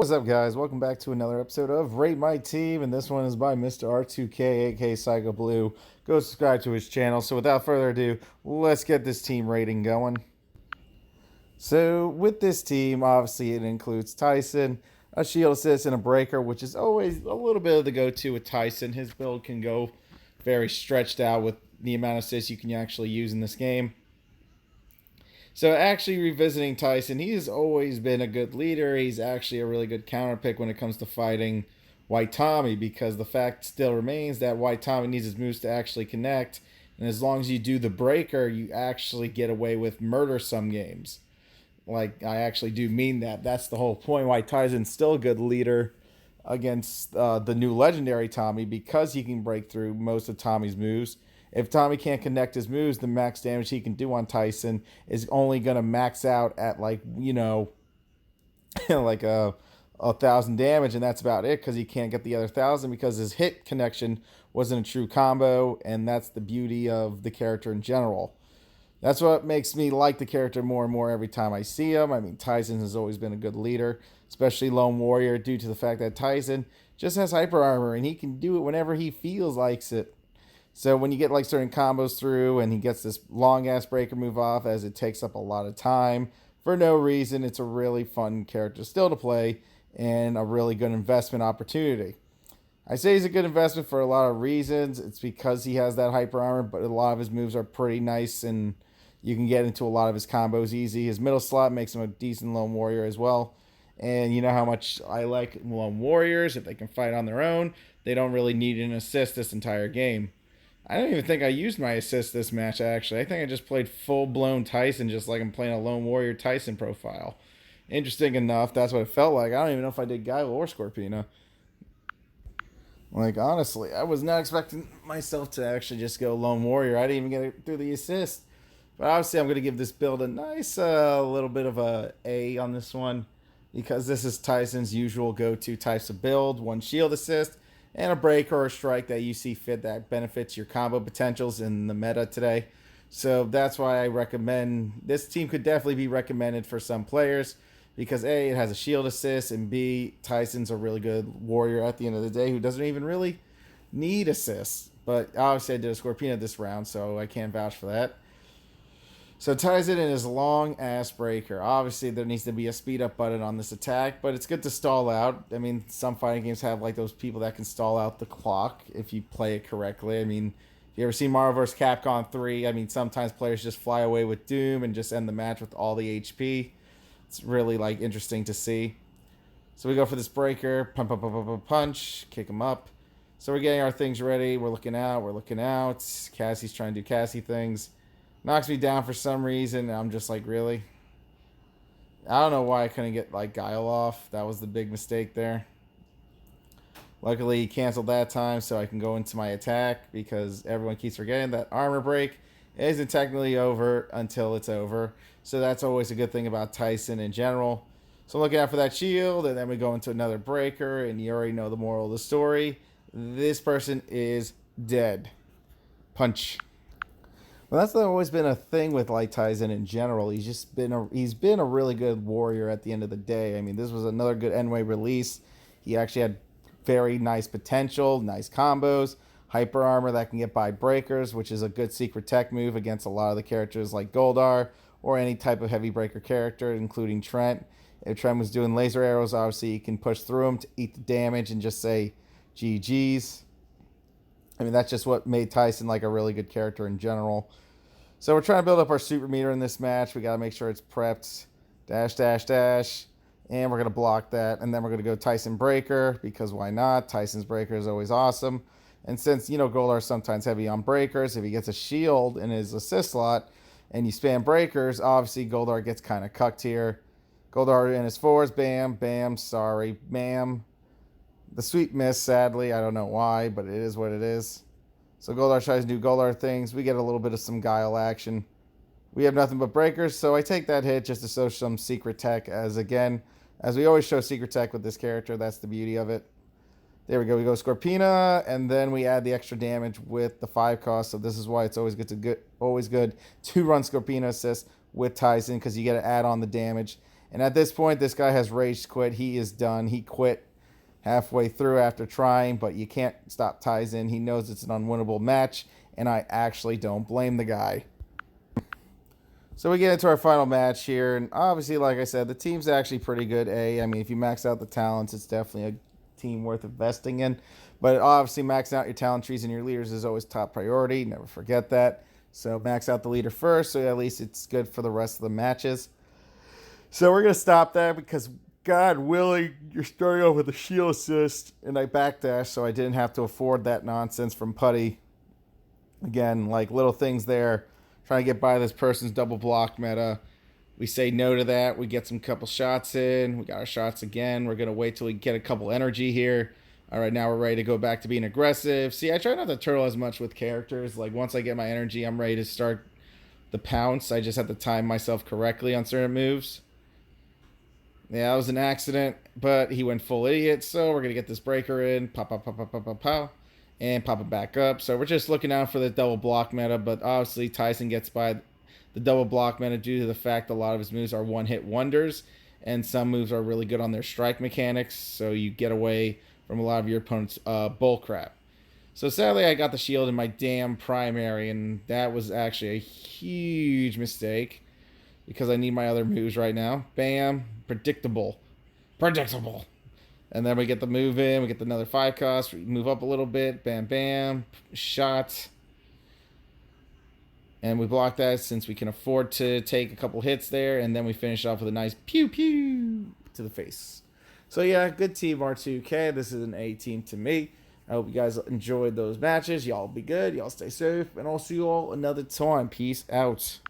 What's up, guys? Welcome back to another episode of Rate My Team, and this one is by Mr. R2K, aka Psycho Blue. Go subscribe to his channel. So, without further ado, let's get this team rating going. So, with this team, obviously, it includes Tyson, a shield assist, and a breaker, which is always a little bit of the go-to with Tyson. His build can go very stretched out with the amount of assists you can actually use in this game. So actually revisiting Tyson, he's always been a good leader. He's actually a really good counter pick when it comes to fighting White Tommy, because the fact still remains that White Tommy needs his moves to actually connect. And as long as you do the breaker, you actually get away with murder some games. Like, I actually do mean that. That's the whole point why Tyson's still a good leader against the new legendary Tommy, because he can break through most of Tommy's moves. If Tommy can't connect his moves, the max damage he can do on Tyson is only going to max out at like like a 1,000 damage, and that's about it, because he can't get the other 1,000 because his hit connection wasn't a true combo, and that's the beauty of the character in general. That's what makes me like the character more and more every time I see him. I mean, Tyson has always been a good leader, especially Lone Warrior, due to the fact that Tyson just has hyper armor, and he can do it whenever he feels like it. So when you get like certain combos through and he gets this long ass breaker move off, as it takes up a lot of time for no reason, it's a really fun character still to play and a really good investment opportunity. I say he's a good investment for a lot of reasons. It's because he has that hyper armor, but a lot of his moves are pretty nice and you can get into a lot of his combos easy. His middle slot makes him a decent Lone Warrior as well. And you know how much I like Lone Warriors. If they can fight on their own, they don't really need an assist this entire game. I don't even think I used my assist this match, actually. I think I just played full-blown Tyson, just like I'm playing a Lone Warrior Tyson profile. Interesting enough, that's what it felt like. I don't even know if I did guile or Scorpina. Like, honestly, I was not expecting myself to actually just go Lone Warrior. I didn't even get it through the assist. But obviously, I'm going to give this build a nice little bit of a A on this one, because this is Tyson's usual go-to types of build. One shield assist, and a break or a strike that you see fit that benefits your combo potentials in the meta today. So that's why I recommend this team. Could definitely be recommended for some players, because A, it has a shield assist, and B, Tyson's a really good warrior at the end of the day who doesn't even really need assists. But obviously I did a Scorpina this round, so I can't vouch for that. So Tyson in his long ass breaker. Obviously, there needs to be a speed up button on this attack, but it's good to stall out. I mean, some fighting games have like those people that can stall out the clock if you play it correctly. I mean, if you ever seen Marvel vs. Capcom 3, I mean, sometimes players just fly away with Doom and just end the match with all the HP. It's really like interesting to see. So we go for this breaker, punch, kick him up. So we're getting our things ready. We're looking out. Cassie's trying to do Cassie things. Knocks me down for some reason. I'm just like, really? I don't know why I couldn't get like guile off. That was the big mistake there. Luckily, he canceled that time, so I can go into my attack, because everyone keeps forgetting that armor break isn't technically over until it's over. So that's always a good thing about Tyson in general. So looking out for that shield, and then we go into another breaker, and you already know the moral of the story. This person is dead. Punch. Well, that's always been a thing with like Tyson in general. He's been a really good warrior at the end of the day. I mean, this was another good N-way release. He actually had very nice potential, nice combos, hyper armor that can get by breakers, which is a good secret tech move against a lot of the characters like Goldar or any type of heavy breaker character, including Trent. If Trent was doing laser arrows, obviously you can push through them to eat the damage and just say GG's. I mean, that's just what made Tyson like a really good character in general. So we're trying to build up our super meter in this match. We got to make sure it's prepped. Dash, dash, dash. And we're going to block that. And then we're going to go Tyson Breaker, because why not? Tyson's Breaker is always awesome. And since, Goldar's sometimes heavy on breakers, if he gets a shield in his assist slot and you spam breakers, obviously Goldar gets kind of cucked here. Goldar in his fours. Bam, bam, sorry, ma'am. The sweet miss, sadly. I don't know why, but it is what it is. So Goldar tries to do Goldar things. We get a little bit of some guile action. We have nothing but breakers, so I take that hit just to show some secret tech, as we always show secret tech with this character. That's the beauty of it. There we go. We go Scorpina, and then we add the extra damage with the 5 cost. So this is why it's always good to run Scorpina assist with Tyson, because you get to add on the damage. And at this point, this guy has rage quit. He is done. He quit halfway through after trying, but you can't stop Tyson. He knows it's an unwinnable match, and I actually don't blame the guy. So we get into our final match here, and obviously, like I said, the team's actually pretty good. I mean, if you max out the talents, it's definitely a team worth investing in. But obviously, maxing out your talent trees and your leaders is always top priority. Never forget that. So max out the leader first, so at least it's good for the rest of the matches. So we're going to stop there because, God willing, you're starting off with a shield assist, and I backdash, so I didn't have to afford that nonsense from Putty. Again, like little things there. Trying to get by this person's double block meta. We say no to that. We get some couple shots in. We got our shots again. We're going to wait till we get a couple energy here. All right, now we're ready to go back to being aggressive. See, I try not to turtle as much with characters. Like, once I get my energy, I'm ready to start the pounce. I just have to time myself correctly on certain moves. Yeah, that was an accident, but he went full idiot, so we're going to get this breaker in. Pop, pop, pop, pop, pop, pop, pop. And pop it back up. So we're just looking out for the double block meta, but obviously Tyson gets by the double block meta due to the fact a lot of his moves are one-hit wonders, and some moves are really good on their strike mechanics, so you get away from a lot of your opponent's bull crap. So sadly, I got the shield in my damn primary, and that was actually a huge mistake because I need my other moves right now. Bam. Predictable. Predictable. And then we get the move in. We get another 5 cost. We move up a little bit. Bam, bam. Shot. And we block that since we can afford to take a couple hits there. And then we finish off with a nice pew pew to the face. So yeah, good team R2K. This is an A team to me. I hope you guys enjoyed those matches. Y'all be good. Y'all stay safe. And I'll see you all another time. Peace out.